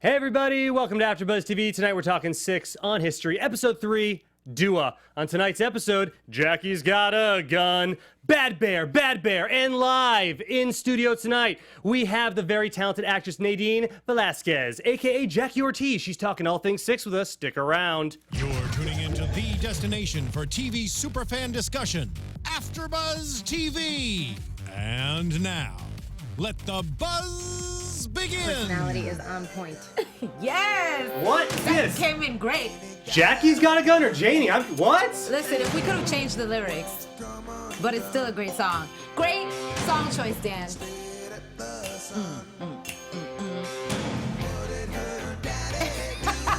Hey everybody, welcome to AFTERBUZZ TV. Tonight we're talking Six on history, episode 3, Dua. On tonight's episode, Jackie's got a gun. Bad Bear, and live in studio tonight, we have the very talented actress Nadine Velazquez, aka Jackie Ortiz. She's talking all things Six with us. Stick around. You're tuning into the destination for TV superfan discussion, AFTERBUZZ TV. And now, let the buzz begin. Personality is on point. Yes! What is That this? came in great. Jackie's got a gun or Janie? What? Listen, if we could have changed the lyrics, but it's still a great song. Great song choice, Dan.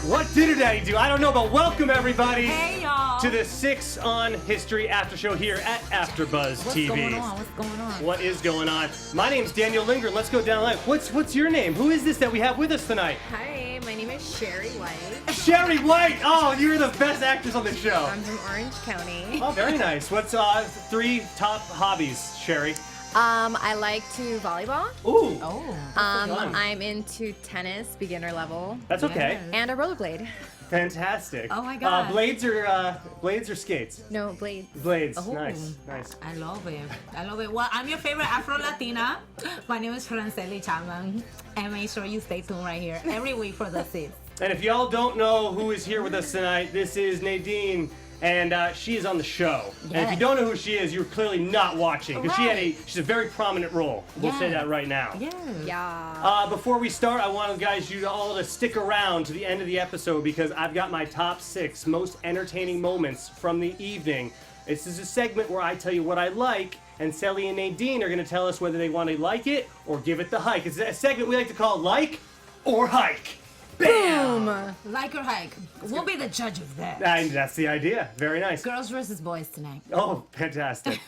What did her daddy do? I don't know, but welcome everybody Hey, y'all. to the Six on History After Show here at AFTERBUZZ What's TV. going on? What's going on? What is going on? My name's Daniel Lindgren. Let's go down the line. What's your name? Who is this that we have with us tonight? Hi, my name is Sherry White. Sherry White. Oh, you're the best actress on the show. I'm from Orange County. Oh, very nice. What's 3 top hobbies, Sherry? I like to volleyball. Ooh, Oh. fun. I'm into tennis, beginner level, that's okay. and a rollerblade. Fantastic. Oh my God. Blades or skates? No, blades. Blades. Oh. Nice. I love it. I love it. Well, I'm your favorite Afro-Latina. My name is Franceli, Chapman. And make sure you stay tuned right here every week for the Six. And if y'all don't know who is here with us tonight, this is Nadine, and she is on the show. And if you Yes. don't know who she is, you're clearly not watching, because she's a very prominent role. We'll say Yeah. that right now. Yeah. Yeah. Before we start, I want you all to stick around to the end of the episode, because I've got my top 6 most entertaining moments from the evening. This is a segment where I tell you what I like, and Sally and Nadine are going to tell us whether they want to like it or give it the hike. It's a segment we like to call Like or Hike. Bam! Boom. Like or hike. We'll be the judge of that. And that's the idea. Very nice. Girls versus boys tonight. Oh, fantastic.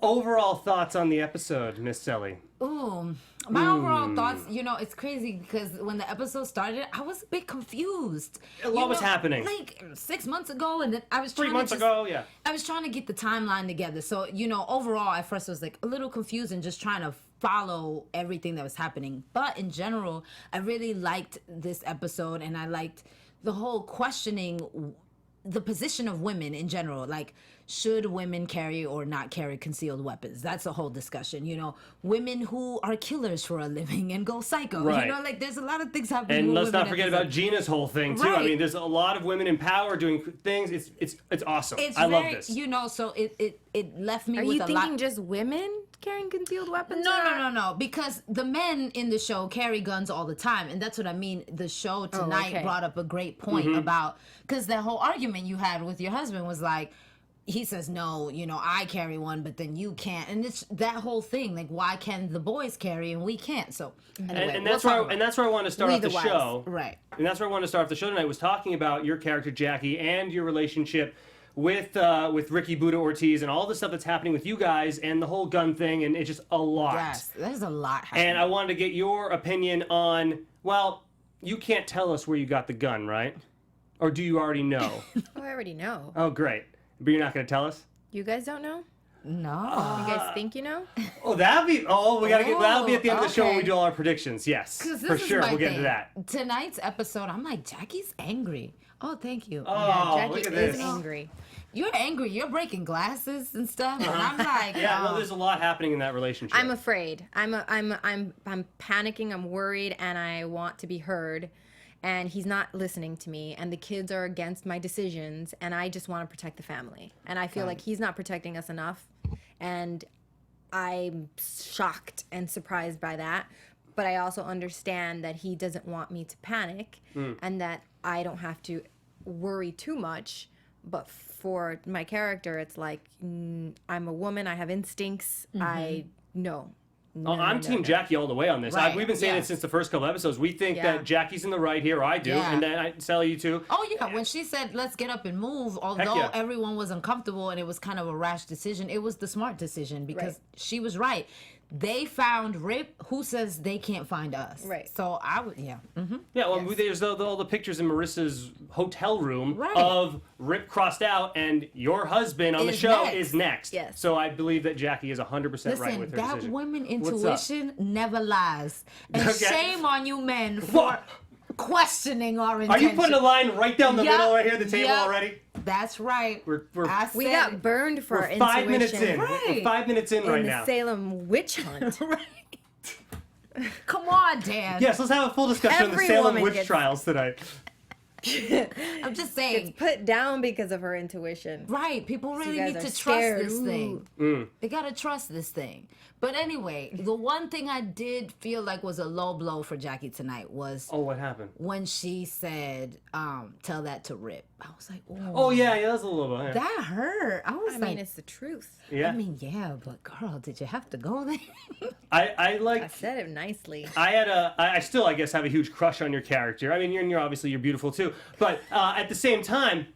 Overall thoughts on the episode, Miss Sally? Ooh, my overall thoughts, it's crazy because when the episode started, I was a bit confused. A lot was happening. Like 6 months ago, and then I was 3 trying months to ago, yeah. I was trying to get the timeline together. So, overall, at first I was like a little confused and just trying to follow everything that was happening. But in general, I really liked this episode, and I liked the whole questioning the position of women in general. Like, should women carry or not carry concealed weapons? That's a whole discussion. Women who are killers for a living and go psycho. Right. There's a lot of things happening. And with let's women not at forget this about end. Gina's whole thing, too. I Right. mean, there's a lot of women in power doing things. It's awesome. I love this. So it left me Are with you a thinking lot. just women carrying concealed weapons? No. Because the men in the show carry guns all the time, and that's what I mean. The show tonight okay. brought up a great point about, because the whole argument you had with your husband was like, he says no, I carry one, but then you can't, and it's that whole thing. Like, why can the boys carry and we can't? So anyway, And that's where I want to start We off the the wives. show. right. And that's where I want to start off the show tonight, was talking about your character Jackie and your relationship with Ricky Buddha Ortiz and all the stuff that's happening with you guys and the whole gun thing, and it's just a lot. Yes, there's a lot happening. And I wanted to get your opinion on, well, you can't tell us where you got the gun, right? Or do you already know? Oh, I already know. Oh, great. But you're not going to tell us? You guys don't know? No. You guys think you know? Oh, that'll be that'll be at the end of the show when we okay. do all our predictions. Yes, 'Cause this for is sure. my We'll get thing. into that. Tonight's episode, I'm like, Jackie's angry. Oh, thank you. Oh, Jackie look at is this. angry. You're angry. You're breaking glasses and stuff. And I'm like, Yeah, oh. well, there's a lot happening in that relationship. I'm afraid. I'm panicking. I'm worried, and I want to be heard. And he's not listening to me, and the kids are against my decisions, and I just want to protect the family. And I feel like he's not protecting us enough, and I'm shocked and surprised by that. But I also understand that he doesn't want me to panic, and that I don't have to worry too much. But for my character, it's like, I'm a woman. I have instincts. I know. I'm Team Jackie all the way on this. Right, We've been saying it yes. since the first couple episodes. We think Yeah. that Jackie's in the right here. I do, Yeah. and then Sally, you too. Oh, yeah. When she said, let's get up and move, although yeah. everyone was uncomfortable and it was kind of a rash decision, it was the smart decision because she was right. They found Rip. Who says they can't find us? Right. So I would, yeah. Mm-hmm. Yeah, well, there's all the pictures in Marissa's hotel room Right. of Rip crossed out, and your husband on the Is show next. is next. Yes. So I believe that Jackie is 100% right Listen, with her that decision. woman What's up? intuition never lies. And Okay. shame on you men for questioning our Are intention. you putting a line right down the Yep, middle right here, the table yep. already? That's right. We're We got burned for our we're 5 intuition. minutes in. Right. We're 5 minutes in In right the now. Salem witch hunt. Right. Come on, Dan. Yes, let's have a full discussion on the Every Salem woman witch gets- trials tonight. I'm just saying. It's put down because of her intuition. Right, people really guys need are to scared. trust this thing. Mm. They gotta trust this thing. But anyway, the one thing I did feel like was a low blow for Jackie tonight was Oh, what happened? when she said, "Tell that to Rip." I was like, Oh yeah, that was a little bit. Yeah. that hurt. I was I like, mean, it's the truth. Yeah. I mean, yeah, but girl, did you have to go there? I I like. said it nicely. I still, I guess, have a huge crush on your character. I mean, you're obviously you're beautiful too, but at the same time,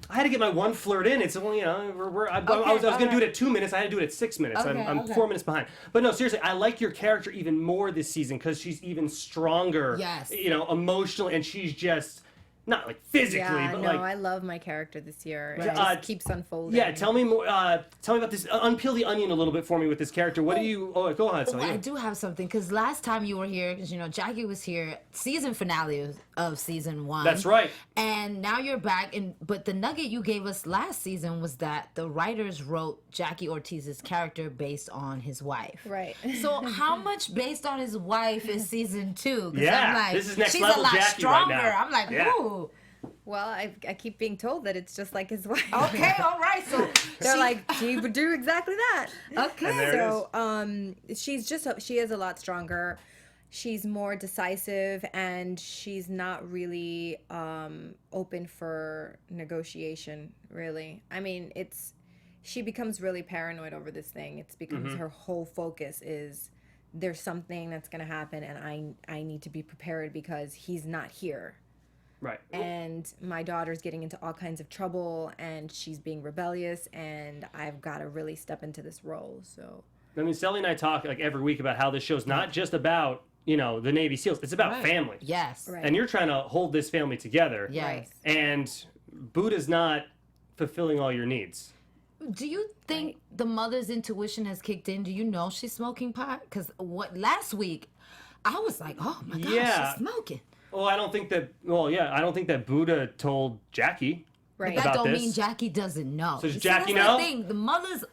I had to get my one flirt in. It's only, I was gonna do it at 2 minutes. I had to do it at 6 minutes. I'm 4 minutes behind. But no, seriously, I like your character even more this season because she's even stronger. Yes. Emotionally, and she's just not like physically, Yeah, but no, like. I love my character this year. Right. It just keeps unfolding. Yeah, tell me more. Tell me about this. Unpeel the onion a little bit for me with this character. What do you? Oh, go ahead. Well, I do have something because last time you were here, because Jackie was here, season finale of season 1. That's right. And now you're back, but the nugget you gave us last season was that the writers wrote Jackie Ortiz's character based on his wife. Right. So how much based on his wife is season 2? 'Cause Yeah, I'm like, this is next she's level a lot Jackie right stronger. now. I'm like, Yeah. ooh. Well, I keep being told that it's just like his wife. Okay, all right. So They're like, she would do exactly that. okay. And there it So, she is a lot stronger. She's more decisive, and she's not really open for negotiation, really. I mean, she becomes really paranoid over this thing. It's becomes her whole focus is there's something that's going to happen, and I need to be prepared because he's not here. Right. And my daughter's getting into all kinds of trouble, and she's being rebellious, and I've got to really step into this role. So I mean, Sally and I talk like every week about how this show's not just about the Navy SEAls. It's about family. Yes. Right. And you're trying to hold this family together. Yes. And Buddha's not fulfilling all your needs. Do you think the mother's intuition has kicked in? Do you know she's smoking pot? Because last week, I was like, oh my gosh, Yeah. she's smoking. Well, I don't think that. Well, yeah, I don't think that Buddha told Jackie. right. That About don't this. mean Jackie doesn't know. So does You see, Jackie that's know? The thing. The mother's.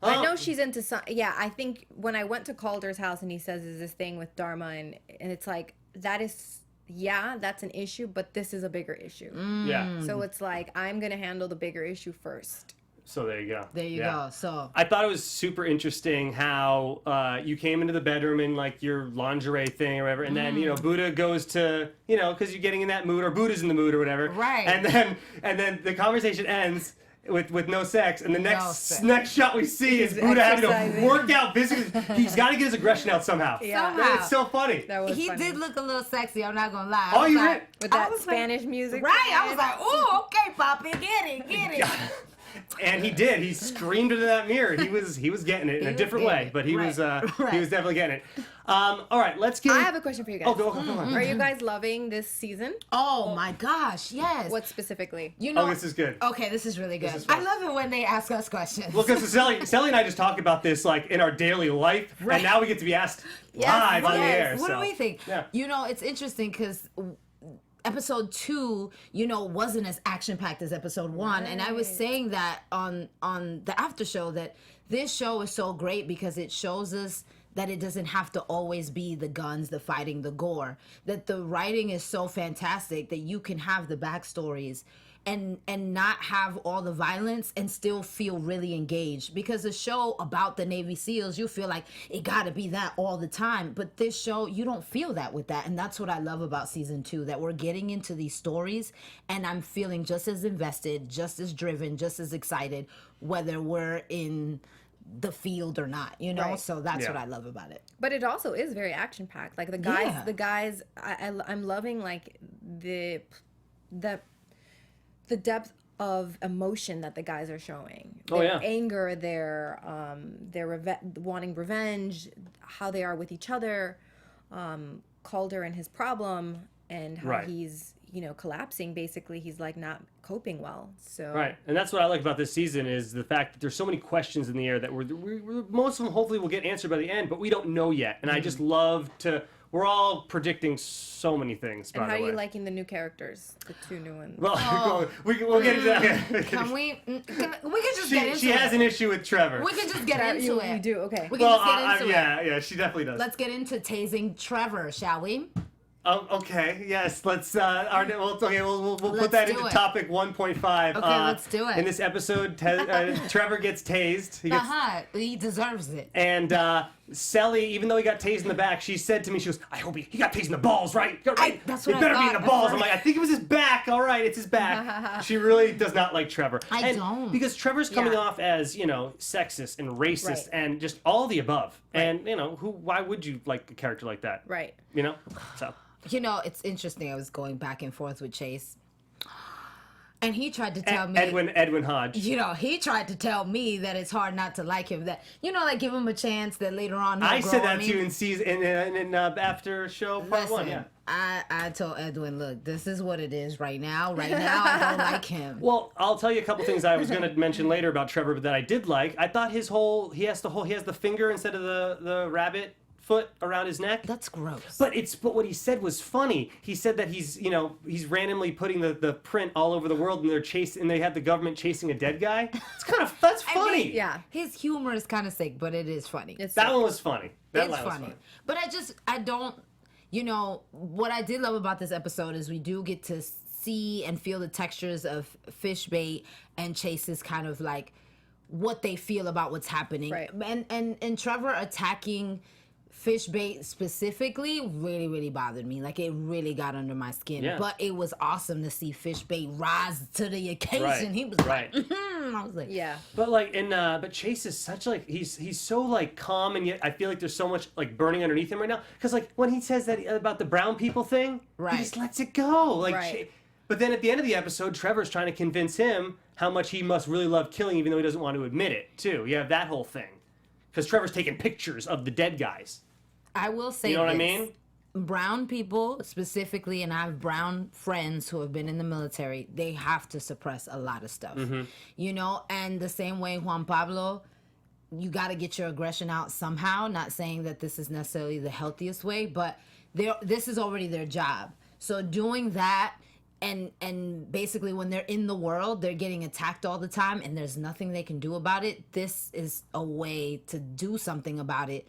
I know she's into some. Yeah, I think when I went to Calder's house and he says there's this thing with Dharma, and it's like that's an issue, but this is a bigger issue. Yeah. So it's like I'm gonna handle the bigger issue first. So there you go. There you Yeah. go. So. I thought it was super interesting how you came into the bedroom in like your lingerie thing or whatever, and then Buddha goes to because you're getting in that mood or Buddha's in the mood or whatever, Right. And then the conversation ends with no sex, and the sex. next shot we see is He's Buddha having to exercising. work out physically. He's got to get his aggression out somehow. Yeah. Somehow. It's so funny. That was He funny. did look a little sexy. I'm not gonna lie. Oh, I was you like, did? With I that was like- Spanish music. Right. I was playing. like, oh, okay, Poppy, get it. And he did. He screamed into that mirror. He was getting it in a was different getting way, it. but he Right. was Right. he was definitely getting it. All right, let's get. I have a question for you guys. Oh, go on. Are you guys loving this season? Oh my gosh, yes. What specifically? You know? Oh, this is good. Okay, this is really good. is fun. I love it when they ask us questions. Well, because Sally and I just talk about this like in our daily life, Right. and now we get to be asked Yes, live on the Yes. air. What so. do we think? Yeah. It's interesting because episode 2, wasn't as action packed as episode 1, and I was saying that on the after show that this show is so great because it shows us that it doesn't have to always be the guns, the fighting, the gore. That the writing is so fantastic that you can have the backstories and not have all the violence and still feel really engaged, because a show about the Navy SEALs, you feel like it gotta be that all the time, but this show you don't feel that with that. And that's what I love about season 2, that we're getting into these stories and I'm feeling just as invested, just as driven, just as excited, whether we're in the field or not, Right. So that's Yeah. what I love about it. But it also is very action packed. Like the guys, I'm loving like the depth of emotion that the guys are showing. Oh, Their yeah. anger, their wanting revenge, how they are with each other, Calder and his problem, and how Right. he's collapsing. Basically, he's like not coping well. So Right, and that's what I like about this season is the fact that there's so many questions in the air that we're most of them hopefully will get answered by the end, but we don't know yet. And I just love to we're all predicting so many things. And By how the are way. you liking the new characters, the 2 new ones? Well, we'll get into that. Can we can just get into She it? has an issue with Trevor. We can just get into you, it. you do, okay. We can Well, just get into it. yeah, she definitely does. Let's get into tasing Trevor, shall we? Oh, okay. Yes. Let's. We'll put Let's that do into it. topic 1.5. Okay, let's do it. In this episode, Trevor gets tased. He gets, He deserves it. and Sally, even though he got tased in the back, she said to me, she goes, "I hope he got tased in the balls, right? Right? That's It what I better be in thought the at balls." first. I'm like, I think it was his back. All right, it's his back. She really does not like Trevor. I don't. Because Trevor's coming Yeah. off as sexist and racist Right. and just all the above. And why would you like a character like that? Right. So. It's interesting. I was going back and forth with Chase, and he tried to tell me Edwin Hodge. he tried to tell me that it's hard not to like him. That like give him a chance. That later on he'll I grow said on that me. to you in season in after show part Listen, 1. Yeah. I told Edwin, look, this is what it is right now. Right now, I don't like him. Well, I'll tell you a couple things I was going to mention later about Trevor, but that I did like. I thought he has the finger instead of the rabbit foot around his neck. That's gross. But what he said was funny. He said that he's randomly putting the print all over the world, and they have the government chasing a dead guy. That's funny. Yeah. His humor is kind of sick, but it is funny. That one was funny. That It's line was funny. But I don't, what I did love about this episode is we do get to see and feel the textures of Fishbait and Chase's kind of like what they feel about what's happening. Right. And Trevor attacking Fishbait specifically really, really bothered me. Like, it really got under my skin. Yeah. But it was awesome to see Fishbait rise to the occasion. Right. He was Right. like, I was like, Yeah. But but Chase is such he's so calm, and yet I feel like there's so much burning underneath him right now. Because when he says that about the brown people thing, Right. he just lets it go. Right. But then at the end of the episode, Trevor's trying to convince him how much he must really love killing, even though he doesn't want to admit it too. You have that whole thing, because Trevor's taking pictures of the dead guys. I will say You know what I this. mean? Brown people specifically, and I have brown friends who have been in the military, they have to suppress a lot of stuff. And the same way Juan Pablo, you got to get your aggression out somehow. Not saying that this is necessarily the healthiest way, but this is already their job. So doing that, and basically when they're in the world, they're getting attacked all the time, and there's nothing they can do about it. This is a way to do something about it.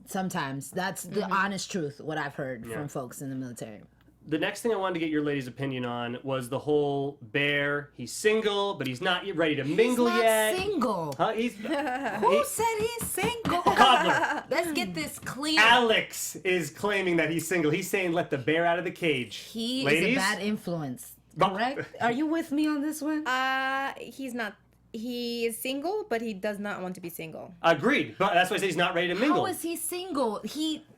Sometimes that's the honest truth, what I've heard from folks in the military. The next thing I wanted to get your ladies' opinion on was the whole Bear. He's single, but he's not yet ready to mingle He's not yet. single. Huh? Who said he's single? Cobbler. Let's get this clear. Alex is claiming that he's single. He's saying, "Let the bear out of the cage." He Ladies? is a bad influence. But- Correct? Are you with me on this one? He's not. He is single, but he does not want to be single. Agreed, but that's why I say he's not ready to mingle. How is he single?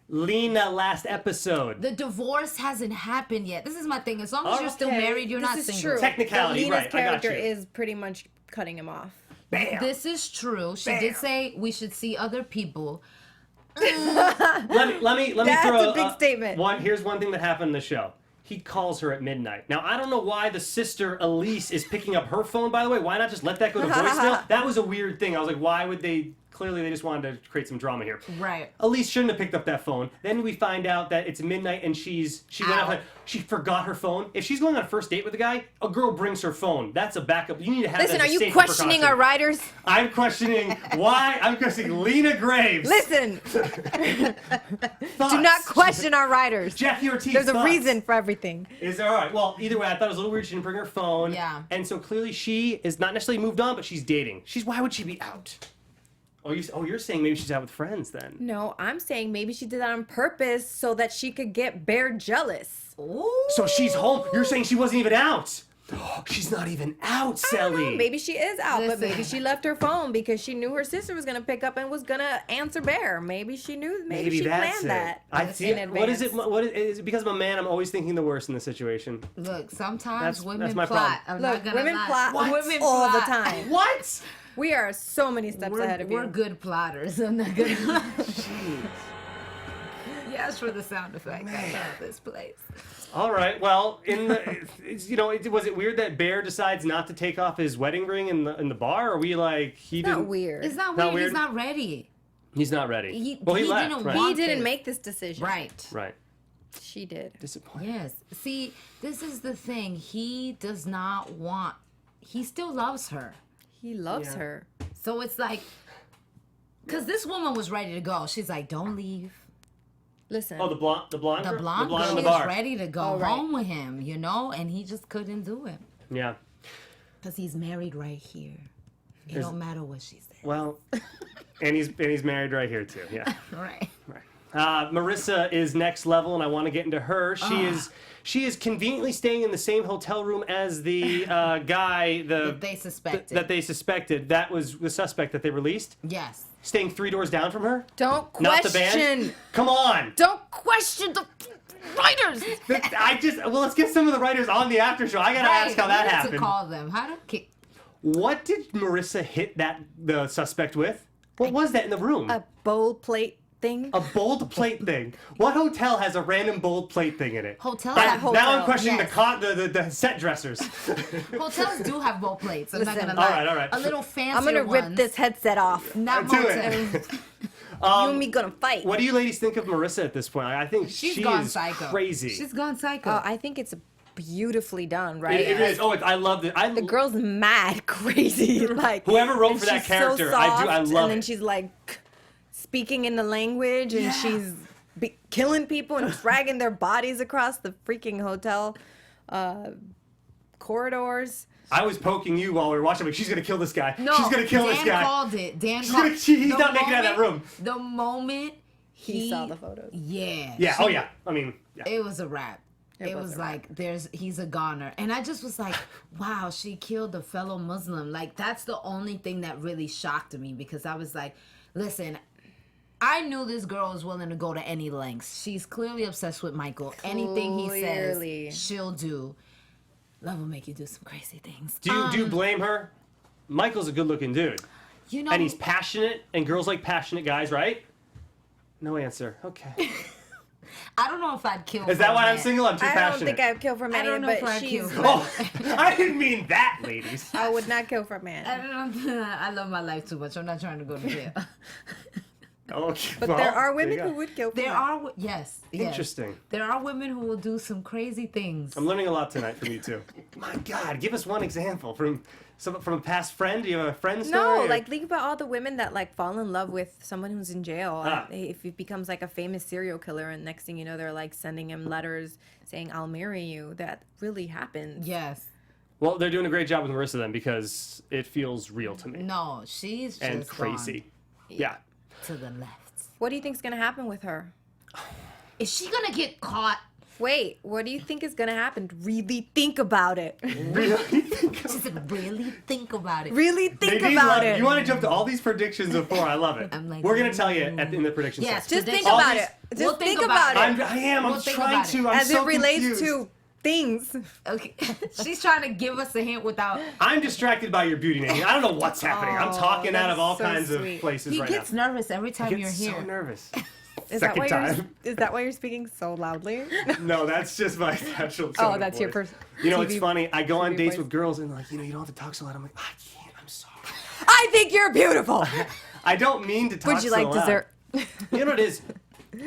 Lena last episode. The divorce hasn't happened yet. This is my thing. As long as you're still Okay, married, you're this not is single. True. Technicality, Lena's right, I got character you. is pretty much cutting him off. Bam. This is true. She did say we should see other people. Let me That's throw a big statement. Here's one thing that happened in the show. He calls her at midnight. Now, I don't know why the sister, Elise, is picking up her phone, by the way. Why not just let that go to voicemail? That was a weird thing. I was like, why would they... Clearly, they just wanted to create some drama here. Right. Elise shouldn't have picked up that phone. Then we find out that it's midnight and she went out. She forgot her phone. If she's going on a first date with a guy, a girl brings her phone. That's a backup. You need to have Listen, that as are a you safety questioning precaution. our writers? I'm questioning why. I'm questioning Lena Graves. Listen, Thoughts? do not question our writers. Jackie Ortiz. There's a thoughts? reason for everything. Is there all right? Well, either way, I thought it was a little weird. She didn't bring her phone. Yeah. And so clearly she is not necessarily moved on, but she's dating. Why would she be out? You're saying maybe she's out with friends then. No, I'm saying maybe she did that on purpose so that she could get Bear jealous. Ooh. So she's home. You're saying she wasn't even out. She's not even out, I don't know, Sally. maybe she is out, but Listen. maybe she left her phone because she knew her sister was gonna pick up and was gonna answer Bear. Maybe she knew. Maybe she that's planned it. that. I see. in What is it? advance. What is it? Because I'm a man, I'm always thinking the worst in this situation. Look, sometimes women that's my plot. problem. I'm Look, not gonna women lie. plot Women all the plot. time. What? We are so many steps ahead of you. We're good plotters. I'm not gonna lie. Yes, for the sound effect. I love this place. All right. Well, was it weird that Bear decides not to take off his wedding ring in the bar? Or are we like he It's didn't? not weird. It's not Not weird. weird? He's not ready. He's not ready. He left. didn't Right. He want didn't this. make this decision. Right. Right. She did. Disappointing. Yes. See, this is the thing. He does not want. He still loves her. He loves Yeah. her. So it's like, because this woman was ready to go. She's like, don't leave. Listen. Oh, the blonde The girl? blonde in girl the was bar. ready to go Oh, right. home with him, you know, and he just couldn't do it Yeah. because he's married right here. It There's- don't matter what she said. Well, and he's married right here too. Yeah. Right. Right. Marissa is next level, and I want to get into her. She is conveniently staying in the same hotel room as the guy That they suspected. that they suspected. That was the suspect that they released. Yes. Staying 3 doors down from her. Don't Not the question. band. Come on. Don't question the writers. Let's get some of the writers on the after show. I gotta ask how that we need happened. to call them. How to What did Marissa hit the suspect with? What was that in the room? A bowl plate thing. A bold plate thing. What hotel has a random bold plate thing in it? Hotels Now- have Now I'm hotel, questioning yes. the set dressers. Hotels do have bowl plates. I'm not Listen. gonna lie. All right. A little fancier I'm gonna rip ones. this headset off. Not Do motel. it. You and me gonna fight. What do you ladies think of Marissa at this point? I think She's she gone is psycho. crazy. She's gone psycho. Oh, I think it's beautifully done, right? It is. Oh, I loved it. The girl's mad crazy. Like Whoever wrote and for that she's character, so I soft, love And then it. she's like speaking in the language, and she's killing people and dragging their bodies across the freaking hotel corridors. I was poking you while we were watching. Like, she's gonna kill this guy. No, She's gonna kill Dan this guy. called it. Dan She's called gonna- he's the not making it out of that room. The moment He saw the photos. Yeah. Yeah. she- Oh yeah. I mean. Yeah. It was a wrap. It was was a like he's a goner. And I just was like, wow, she killed a fellow Muslim. Like that's the only thing that really shocked me because I was like, listen, I knew this girl was willing to go to any lengths. She's clearly obsessed with Michael. Anything he Clearly. says, she'll do. Love will make you do some crazy things. Do you blame her? Michael's a good-looking dude, You know, and he's passionate, and girls like passionate guys, right? No answer. Okay. I don't know if I'd kill. Is for that a why I'm man. single? I'm too I don't passionate. think I would kill for a man, I don't know but if I'd she's. kill for Oh, I didn't mean that, ladies. I would not kill for a man. I love my life too much. I'm not trying to go to jail. Okay, But well, there are you women go. who would kill for There men. are yes. Interesting. There are women who will do some crazy things. I'm learning a lot tonight from you too. My God, give us one example from a past friend. Do you have a friend story? No, or- like think about all the women that like fall in love with someone who's in jail. Ah. And if he becomes like a famous serial killer, and next thing you know, they're like sending him letters saying, "I'll marry you." That really happens. Yes. Well, they're doing a great job with Marissa then because it feels real to me No, she's just and crazy. Yeah. gone to the left. What do you think's gonna happen with her? Is she gonna get caught? Wait, what do you think is gonna happen? Really think about it. She said, really think about it. Really think Nadine, about it. you want to jump to all these predictions before? I love it. I'm like, We're gonna tell you in the prediction Yes, section. Just think All about these- it. Just We'll think think about about it. I am. We'll I'm think trying about it. to. I'm As so it relates confused. to things. Okay. She's trying to give us a hint without. I'm distracted by your beauty, Nadine. I don't know what's happening. I'm talking out of that's all so kinds sweet. of places He right gets now. nervous every time I you're get here. so nervous. Is that why Second you're? time. Is that why you're speaking so loudly? No, that's just my natural tone Oh, of that's your voice. first. You know, TV it's funny. I go on TV dates voice. with girls and like, you don't have to talk so loud. I'm like, I can't. I'm sorry. I think you're beautiful. I don't mean to talk Would you so like loud. dessert? You know what it is?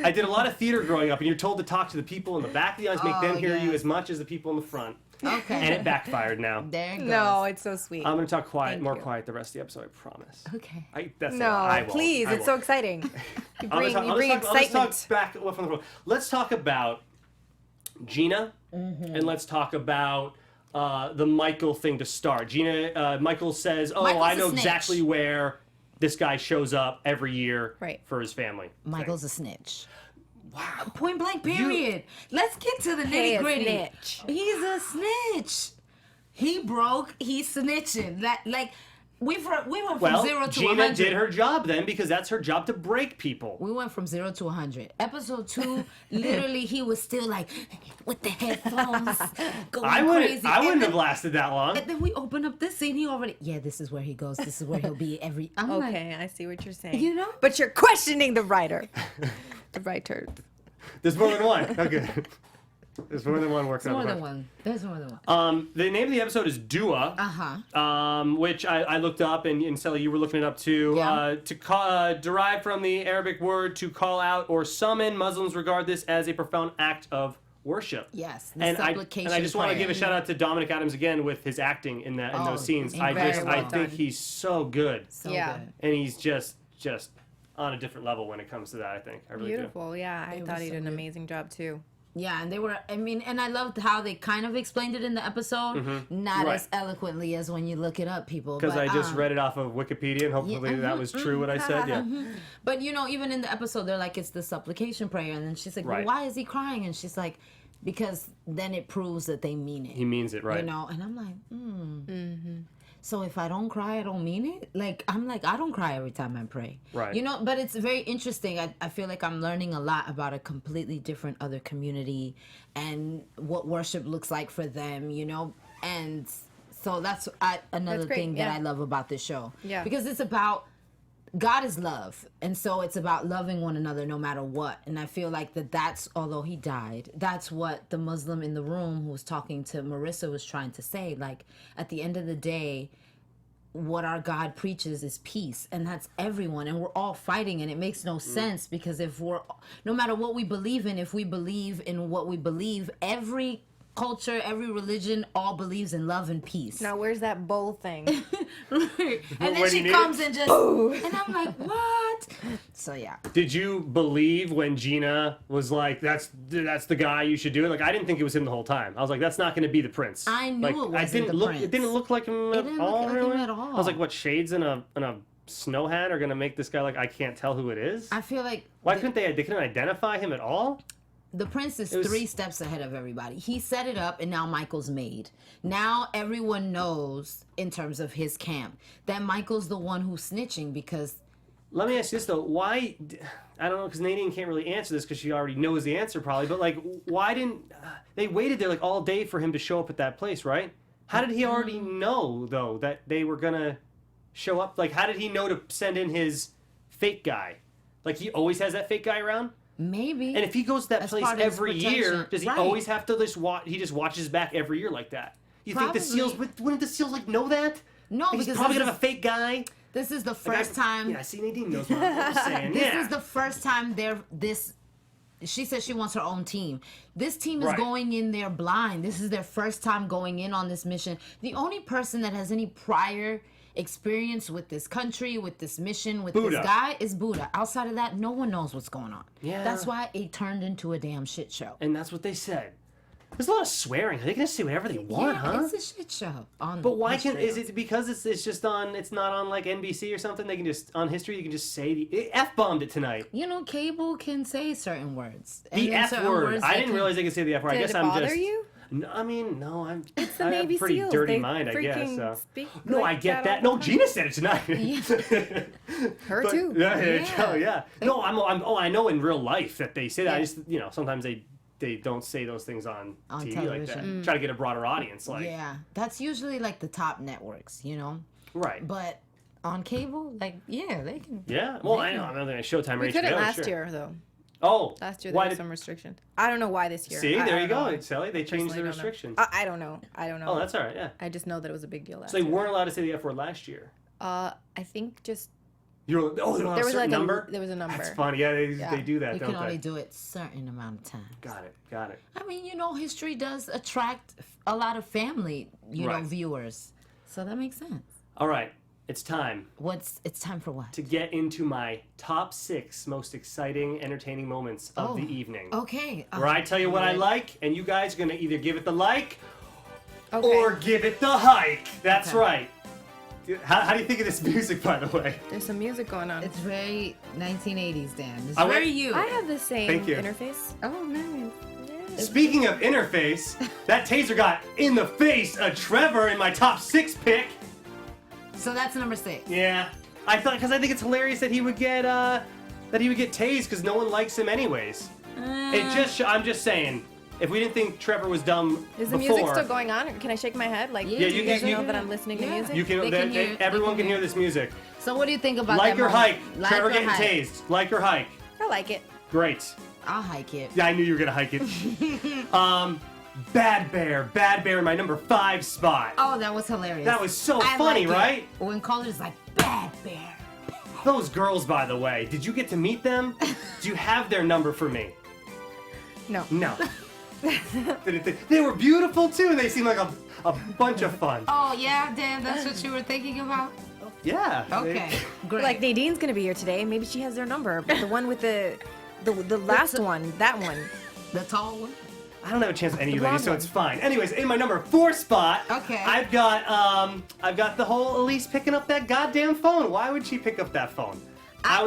I did a lot of theater growing up, and you're told to talk to the people in the back of the audience, make them hear you yes. as much as the people in the front. Okay. And it backfired now. There it goes. No, it's so sweet. I'm going to talk Thank more you. quiet the rest of the episode, I promise. Okay. That's No, I won't. please. I It's so won't. exciting. You bring, Let's you bring talk excitement. back from the road. Let's talk about Gina, and let's talk about the Michael thing to start. Gina, Michael says, "Oh, Michael's I a know snitch. exactly where this guy shows up every year Right. for his family." Michael's a snitch. Wow. Point blank, period. Let's get to the Hey, nitty a gritty. snitch. He's a snitch. He broke. He's snitching. That like we went from 0 to Gina 100. did her job then because that's her job to break people. We went from 0 to 100. Episode 2, literally, he was still like with the headphones, going I crazy. wouldn't have lasted that long. And then we open up this scene. He already, this is where he goes. This is where he'll be every. I'm like, Okay, I see what you're saying. You know? But you're questioning the writer. The writer. There's more than one. Okay. There's more than one working There's on more the than one. There's more than one. The name of the episode is Dua. Which I looked up, and Sally, you were looking it up too. Yeah. Derived from the Arabic word to call out or summon. Muslims regard this as a profound act of worship. Yes, and supplication. I just want to prayer. give a shout out to Dominic Adams again with his acting in those scenes. I think he's so good. So Yeah. good. And he's just on a different level when it comes to that, I think. I really Beautiful. Yeah, I thought he did an amazing job too. Yeah, and they were, I mean, and I loved how they kind of explained it in the episode. Not Right. as eloquently as when you look it up, people. Because but, I just read it off of Wikipedia, and hopefully that was true what I said. Yeah. But, you know, even in the episode, they're like, it's the supplication prayer. And then she's like, Right. well, why is he crying? And she's like, because then it proves that they mean it. He means it, right? You know, and I'm like, So if I don't cry, I don't mean it? Like, I'm like, I don't cry every time I pray. Right. You know, but it's very interesting. I feel like I'm learning a lot about a completely different other community and what worship looks like for them, you know? And so that's another great, thing that yeah. I love about this show. Yeah. Because it's about, God is love. And so it's about loving one another no matter what. And I feel like that's, although he died, that's what the Muslim in the room who was talking to Marissa was trying to say. Like, at the end of the day, what our God preaches is peace, and that's everyone, and we're all fighting, and it makes no sense, because if no matter what we believe in, if we believe in what we believe, every culture, every religion, all believes in love and peace. Now, where's that bowl thing? And then When she you comes need and just, and I'm like, what? So yeah. Did you believe when Gina was like, "That's the guy, you should do it"? Like, I didn't think it was him the whole time. I was like, "That's not going to be the prince." I knew like, it wasn't I didn't the look. prince. It didn't look like him at didn't look all. like him really. at all. I was like, "What shades and a snow hat are going to make this guy like I can't tell who it is?" I feel like Why couldn't they couldn't identify him at all? the prince is was- 3 steps ahead of everybody. He set it up, and now Michael's made. Now everyone knows, in terms of his camp, that Michael's the one who's snitching, because Let me ask you this though: why? I don't know, because Nadine can't really answer this because she already knows the answer probably. But like, why didn't they waited there like all day for him to show up at that place, right? How did he already know though that they were gonna show up? Like, how did he know to send in his fake guy? Like, he always has that fake guy around. maybe. And if he goes to that As place part of his every protection. year, does he Right. always have to just watch? He just watches back every year like that. You think the SEALs wouldn't the SEALs like know that? No, Like, he's because probably this gonna have a fake guy. This is the Like, first time. Yeah, see, Nadine knows what I'm saying. This Yeah. is the first time she says she wants her own team. This team is Right. going in there blind. This is their first time going in on this mission. The only person that has any prior experience with this country, with this mission, with Buddha. this guy is Buddha. Outside of that, no one knows what's going on. Yeah. That's why it turned into a damn shit show. And that's what they said. There's a lot of swearing. Are they gonna say whatever they want, huh? It's a shit show. But why is it because it's just on? It's not on like NBC or something. They can just on history. You can just say the F-bombed it tonight. You know, cable can say certain words. And The then F certain word. words I they didn't can- realize they could say the F word. I Did guess it I'm bother just. you? No, I mean, no, I'm. It's the I have Navy a pretty SEALs. dirty They mind, I guess. freaking So. speak No, like I get that that. all No, the Gina said it tonight. Her But- too. Yeah, there you Yeah. go, yeah. No, I know in real life that they say that. I Yeah. just, sometimes they don't say those things on TV like that. television. Try to get a broader audience, like. Yeah, that's usually like the top networks, you know. Right. But on cable, like, yeah, they can. Yeah. Well, I know. I'm not thinking Showtime or We HBO. couldn't last sure. year though. Oh. Last year there why was did- some restriction. I don't know why this year. See, I there you don't go, know. Sally. They changed the Personally, don't know. restrictions. I don't know. I don't know. Oh, that's all right. Yeah. I just know that it was a big deal last So they year. weren't allowed to say the F word last year. I think just They don't have there a was certain like number. there was a number. That's funny. Yeah, they do that, You don't can they? only do it certain amount of time. Got it. Got it. I mean, history does attract a lot of family, Right. viewers. So that makes sense. All right. It's time It's time for what? to get into my top 6 most exciting, entertaining moments of the Oh, evening. Okay. Where I tell you what I alright. like, and you guys are gonna either give it the like Okay. or give it the hike. That's Okay. right. How do you think of this music, by the way? There's some music going on. It's very 1980s, Dan. It's I very went- you. I have the same Thank you. interface. Oh, nice. Speaking of interface, that taser got in the face of Trevor in my top 6 pick. So that's number 6. Yeah, I thought because I think it's hilarious that he would get tased because no one likes him anyways. I'm just saying, if we didn't think Trevor was dumb Is the before, music still going on? Can I shake my head? Like, Yeah, do you you guys can- know you- that I'm listening to Yeah. music? you can, They can hear it. They everyone can can hear hear it. this music. So what do you think about Like that or moment? hike, Like Trevor or getting hike? tased. Like or hike. I like it. Great. I'll hike it. Yeah, I knew you were gonna hike it. Bad Bear in my number 5 spot. Oh, that was hilarious. That was so I funny, like it. right? When Calder's like, Bad Bear. Those girls, by the way, did you get to meet them? Do you have their number for me? No. No. They were beautiful too. They seemed like a bunch of fun. Oh, yeah, Dan, that's what you were thinking about? Yeah. Okay, great. Like Nadine's gonna be here today. Maybe she has their number. But the one with the last one, that one. The tall one? I don't have a chance with any of you The ladies, so blonde it's fine. Anyways, in my number 4 spot, Okay. I've got the whole Elise picking up that goddamn phone. Why would she pick up that phone? I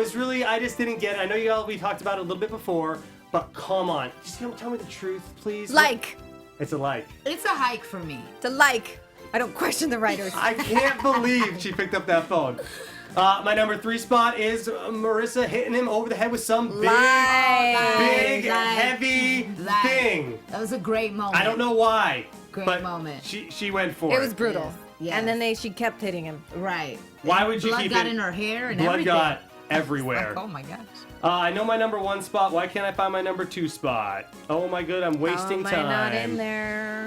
just didn't get it. I know we talked about it a little bit before, but come on. Just tell me the truth, please. Like. It's a like. It's a hike for me. To like. I don't question the writers. I can't believe she picked up that phone. My number 3 spot is Marissa hitting him over the head with some big, heavy thing. That was a great moment. I don't know why, Great but moment. she went for it. It was brutal. Yes. And then she kept hitting him. Right. Why would you Blood keep got it? in her hair and Blood everything. got everywhere. Oh my gosh. I know my number 1 spot. Why can't I find my number 2 spot? Oh my good, I'm wasting How time. am I not in there?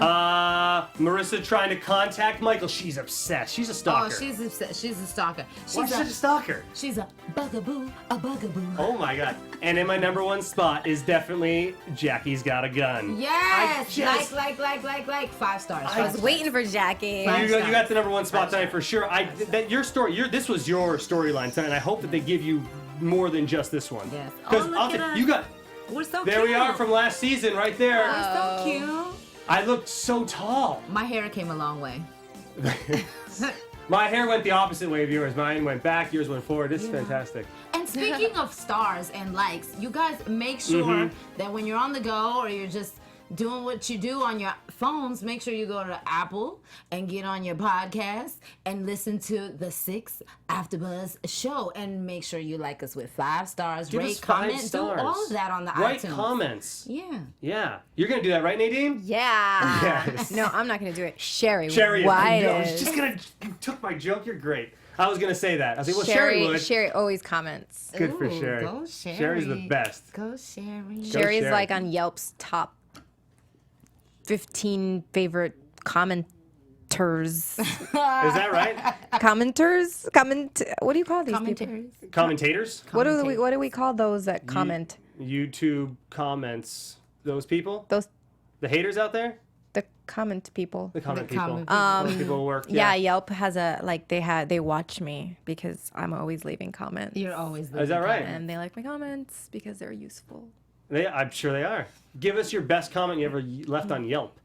Marissa trying to contact Michael. She's obsessed. She's a stalker. Oh, she's upset. She's a stalker. Why is she such a stalker? She's a bugaboo, a bugaboo. Oh my god. And in my number 1 spot is definitely Jackie's Got a Gun. Yes! just- Like 5 stars. I was waiting for Jackie. You got the number 1 spot tonight for sure. This was your storyline tonight, and I hope that they give you more than just this one. Yes. Because Oh, look at us. you got. We're so There cute. we are from last season, right there. We're so cute. I looked so tall. My hair came a long way. My hair went the opposite way of yours. Mine went back, yours went forward. This is fantastic. And speaking of stars and likes, you guys make sure Mm-hmm. that when you're on the go or you're just doing what you do on your phones, make sure you go to Apple and get on your podcast and listen to the Six AfterBuzz show and make sure you like us with 5 stars, Give rate, us 5 comment, stars. do all of that on the Write iTunes. comments. Yeah. Yeah. You're going to do that, right, Nadine? Yeah. Yes. No, I'm not gonna do it. Sherry. Sherry, I know. White She's is. just going to. You took my joke. You're great. I was going to say that. I was like, well, Sherry would. Sherry always comments. Good for Ooh, Sherry. Go Sherry. Sherry's the best. Go Sherry. Sherry's Sherry. like on Yelp's top 15 favorite commenters. Is that right? Commenters? What do you call these people? Commentaries. Commentators? What do we call those that comment? YouTube comments. Those people? Those The haters out there? the comment people. The comment The people. comment Those people who work. Yeah, Yelp has they watch me because I'm always leaving comments. You're always Is that right? And they like my comments because they're useful. I'm sure they are. Give us your best comment you ever left on Yelp.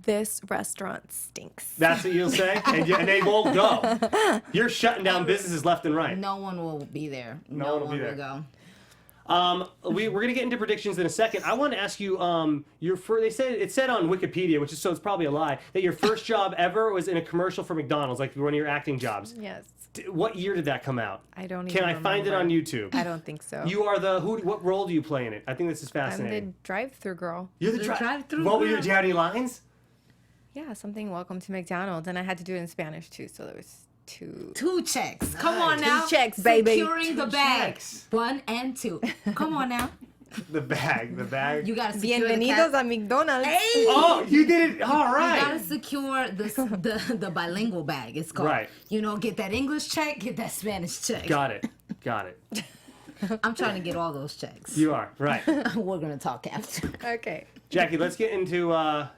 This restaurant stinks. That's what you'll say? And they won't go. You're shutting down businesses left and right. No one will be there. No one will be there. go. We're gonna get into predictions in a second. I want to ask you, it said on Wikipedia, so it's probably a lie, that your first job ever was in a commercial for McDonald's, like one of your acting jobs. Yes. What year did that come out? I don't even Can I find it on remember. YouTube? I don't think so. You are what role do you play in it? I think this is I'm fascinating. the drive-through girl. You're the The drive-thru What were your? girl. Do you have any lines? Yeah, something welcome to McDonald's. And I had to do it in Spanish too, so there was two. 2 checks. Come on Nice. now. 2 checks, baby. Securing the 2 bag. checks. 1 and 2. Come on now. The bag. You gotta secure the Bienvenidos cap. a McDonald's. Hey! Oh, you did it. All You right. gotta secure the bilingual bag. It's called. Right. Get that English check, get that Spanish check. Got it. I'm trying to get all those checks. You are right. We're gonna talk after. Okay. Jackie, let's get into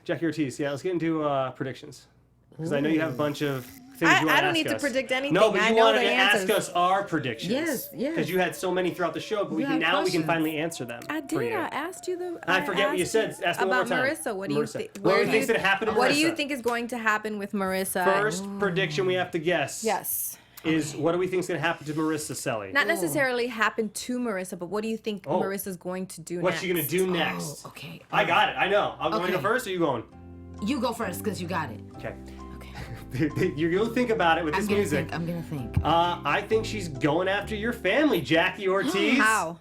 Jackie Ortiz. Yeah, let's get into predictions because I know you have a bunch of things you want to ask I don't need to us. predict anything. No, but I you know wanted the to ask answers. us our predictions. Yes. Because you had so many throughout the show, but we had can questions. finally answer them. I for did. you. I asked you the. I forget what you said. Ask me one about more time. Marissa. What do you Marissa. think? What do you think's gonna happen to What do you Marissa? think is going to happen with Marissa? First prediction we have to guess. Yes. Is what do we think is going to happen to Marissa Selly? Not necessarily happen to Marissa, but what do you think Oh. Marissa's going to do What's next? she going to do next? Oh, okay. I got it. I know. I'm going to go Okay. first, or you going? You go first because you got it. Okay. Okay. You'll think about it with this music. I'm gonna think. I think she's going after your family, Jackie Ortiz. How?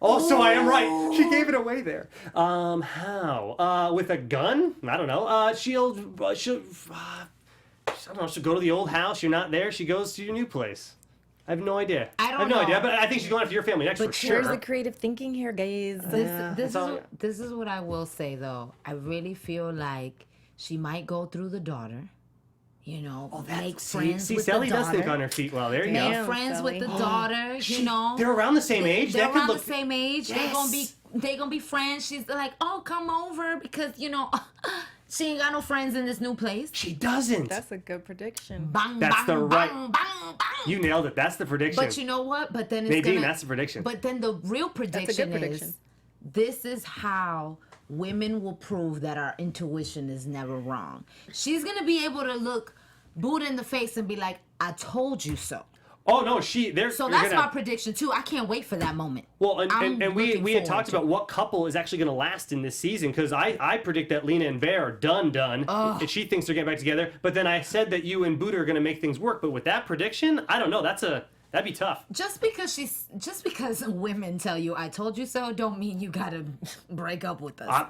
Oh, so I am right. She gave it away there. How? With a gun? I don't know. She'll I don't know. She'll go to the old house. You're not there. She goes to your new place. I have no idea. I don't have no know. idea, but I think she's going after your family next for sure. Where's the creative thinking here, guys? This is what I will say though. I really feel like she might go through the daughter. You know, make friends with Sally the daughter. does think on her feet well. There you Make go. friends with the daughter. You know, They're around the same age. They're That could around look... the same age. Yes. They're gonna be friends. She's like, oh, come over because you know she ain't got no friends in this new place. She doesn't. That's a good prediction. Bang, That's bang, the right- bang, bang, bang. You nailed it. That's the prediction. But you know what? But then it's Nadine, gonna, that's the prediction. But then the real prediction, prediction. is this is how women will prove that our intuition is never wrong. She's gonna be able to look Buddha in the face and be like, I told you so. Oh no, they're So they're that's gonna... my prediction too. I can't wait for that moment. Well, and I'm we looking had forward talked to about what couple is actually going to last in this season because I predict that Lena and Bear are done. And she thinks they're getting back together. But then I said that you and Buddha are going to make things work. But with that prediction, I don't know. That'd be tough. Just because women tell you I told you so, don't mean you gotta break up with us.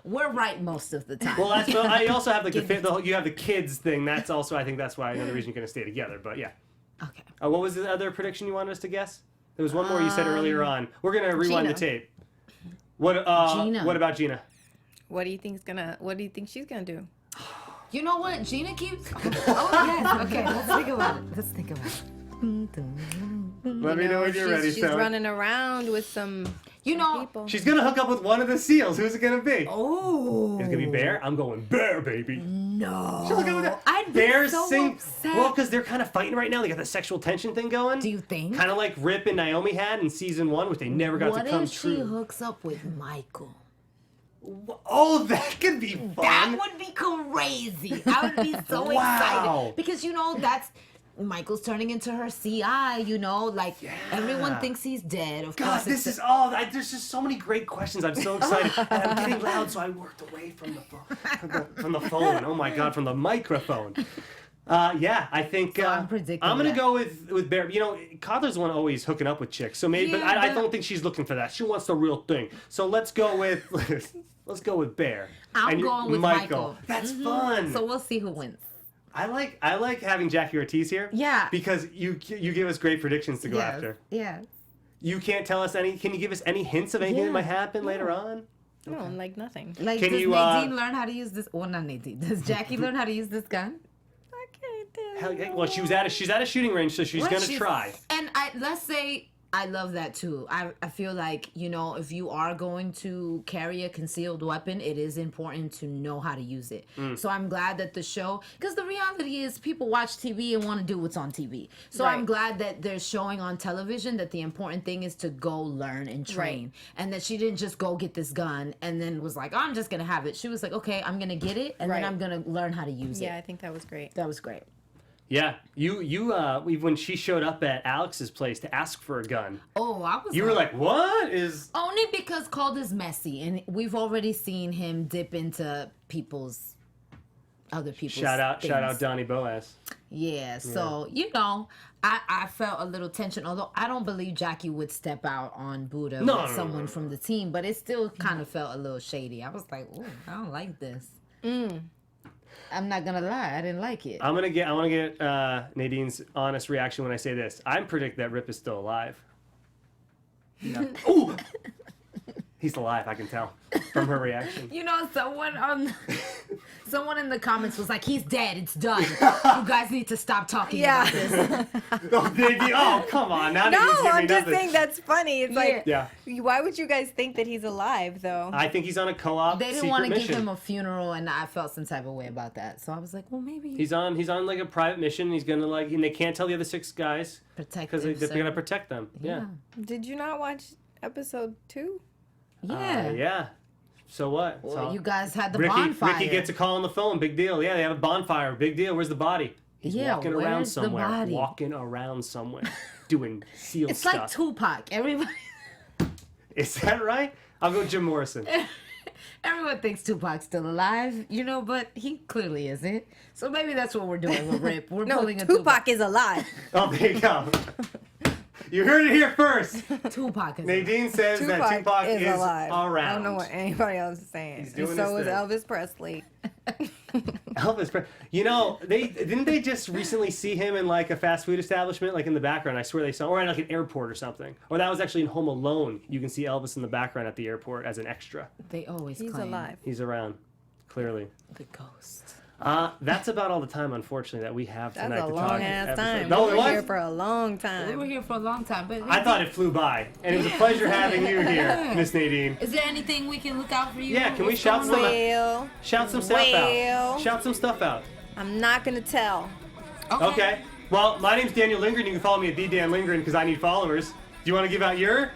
We're right most of the time. Well, I also have like you have the kids thing. That's also I think that's why another reason you're going to stay together. But yeah. Okay. What was the other prediction you wanted us to guess? There was one more you said earlier on. We're going to rewind the tape. What Gina. What about Gina? What do you think she's gonna do? You know what? Gina keeps. Oh yes. Okay. Let's think about it. Let me know when you're ready. She's running around with some people. She's gonna hook up with one of the seals. Who's it gonna be? Oh. It's gonna be Bear. I'm going Bear, baby. No. She'll hook up with that. I'd be Bear so sing. upset. Well, because they're kind of fighting right now. They got the sexual tension thing going. Do you think? Kind of like Rip and Naomi had in season 1, which they never got to come What if true. she hooks up with Michael? Oh, that could be fun. That would be crazy. I would be so Wow. excited because that's Michael's turning into her CI. Like everyone thinks he's dead. Of God, course, this is there's just so many great questions. I'm so excited. And I'm getting loud, so I worked away from the phone. From the phone. Oh my God, from the microphone. Yeah, I think I'm predicting I'm gonna that. go with Bear. Coddler's the one always hooking up with chicks, so maybe. Yeah, I don't think she's looking for that. She wants the real thing. So let's go with Bear. I'm going with Michael. That's fun. So we'll see who wins. I like having Jackie Ortiz here. Yeah. Because you give us great predictions to go after. Yeah. You can't tell us any. Can you give us any hints of anything that might happen later on? No, like nothing. Like, Can does you, Nadine learn how to use this? Well, not Nadine. Does Jackie learn how to use this gun? I can't tell Hell, you. well, she's at a shooting range, so she's gonna try. And let's say I love that too. I feel like, if you are going to carry a concealed weapon, it is important to know how to use it. So I'm glad that the show, because the reality is people watch TV and want to do what's on TV. So Right. I'm glad that they're showing on television that the important thing is to go learn and train. And that she didn't just go get this gun and then was like, oh, I'm just going to have it. She was like, okay, I'm going to get it and then Right. I'm going to learn how to use it. Yeah, I think that was great. That was great. Yeah, when she showed up at Alex's place to ask for a gun, Oh, I was you were like, "What is?" Only because Cold is messy, and we've already seen him dip into other people's Shout out things. Donnie Boaz. Yeah, so I felt a little tension, although I don't believe Jackie would step out on Buddha No, with no, someone from the team, but it still kind of felt a little shady. I was like, "Ooh, I don't like this." I'm not gonna lie, I didn't like it. I want to get Nadine's honest reaction when I say this. I predict that Rip is still alive. Yeah. Ooh, he's alive. I can tell from her reaction. Someone in the comments was like, "He's dead. It's done. You guys need to stop talking about this." Oh, come on! Now No, Nadine's giving me I'm just nothing. saying that's funny. It's like, Yeah. why would you guys think that he's alive, though? I think he's on a co-op. They didn't secret want to mission. give him a funeral, and I felt some type of way about that. So I was like, well, maybe He's on like a private mission. He's gonna and they can't tell the other 6 guys protect because him. they're gonna protect them. Yeah. Did you not watch episode 2? Yeah. So what? Well, So- you guys had the Ricky bonfire. gets a call on the phone. Big deal. Yeah, they have a bonfire. Big deal. Where's the body? He's Yeah, walking around where's the somewhere. body? Walking around somewhere. Doing SEAL It's stuff. like Tupac. Everybody, Is that right? I'll go Jim Morrison. everyone thinks Tupac's still alive, but he clearly isn't. So maybe that's what we're doing with Rip. We're No, pulling a Tupac is alive. Oh, there you go. You heard it here first. Tupac is Nadine says that Tupac is alive. around. I don't know what anybody else is saying. He's doing And so his is thing. Elvis Presley. Elvis, you know, they just recently see him in like a fast food establishment, like in the background. I swear they saw, or at like an airport or something. Or that was actually in Home Alone. You can see Elvis in the background at the airport as an extra. They always He's claim alive. He's around, clearly. the ghost. That's about all the time, unfortunately, that we have tonight That's a to long talk. ass time. No, we it were here was. for a long We were time. here for a long time, but I thought it flew by, and it was a pleasure having you here, Miss Nadine. is there anything we can look out for you? Yeah, can we What's shout going on? Well, Shout some stuff Well. out. Shout some stuff out. I'm not gonna tell. Okay. Well, my name's Daniel Lindgren. You can follow me at @Dan_Lindgren because I need followers. Do you want to give out your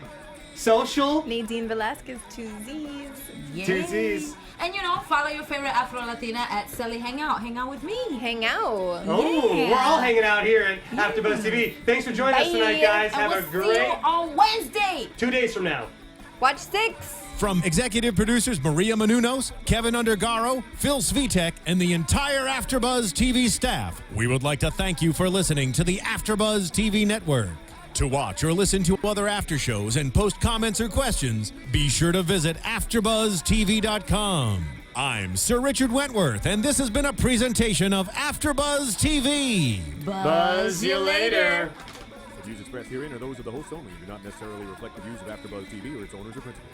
social? Nadine Velazquez, 2 Z's. Yay. 2 Z's. And follow your favorite Afro Latina at Selly Hangout. Hang out with me. Hang out. Oh, Yeah. we're all hanging out here at AFTERBUZZ TV. Thanks for joining us tonight, guys. And Have we'll a see great you on Wednesday. 2 days from now. Watch 6. From executive producers Maria Menounos, Kevin Undergaro, Phil Svitek, and the entire AfterBuzz TV staff, we would like to thank you for listening to the AfterBuzz TV network. To watch or listen to other after shows and post comments or questions, be sure to visit AfterBuzzTV.com. I'm Sir Richard Wentworth, and this has been a presentation of AfterBuzz TV. Buzz you later. The views expressed herein are those of the hosts only and do not necessarily reflect the views of AfterBuzz TV or its owners or principals.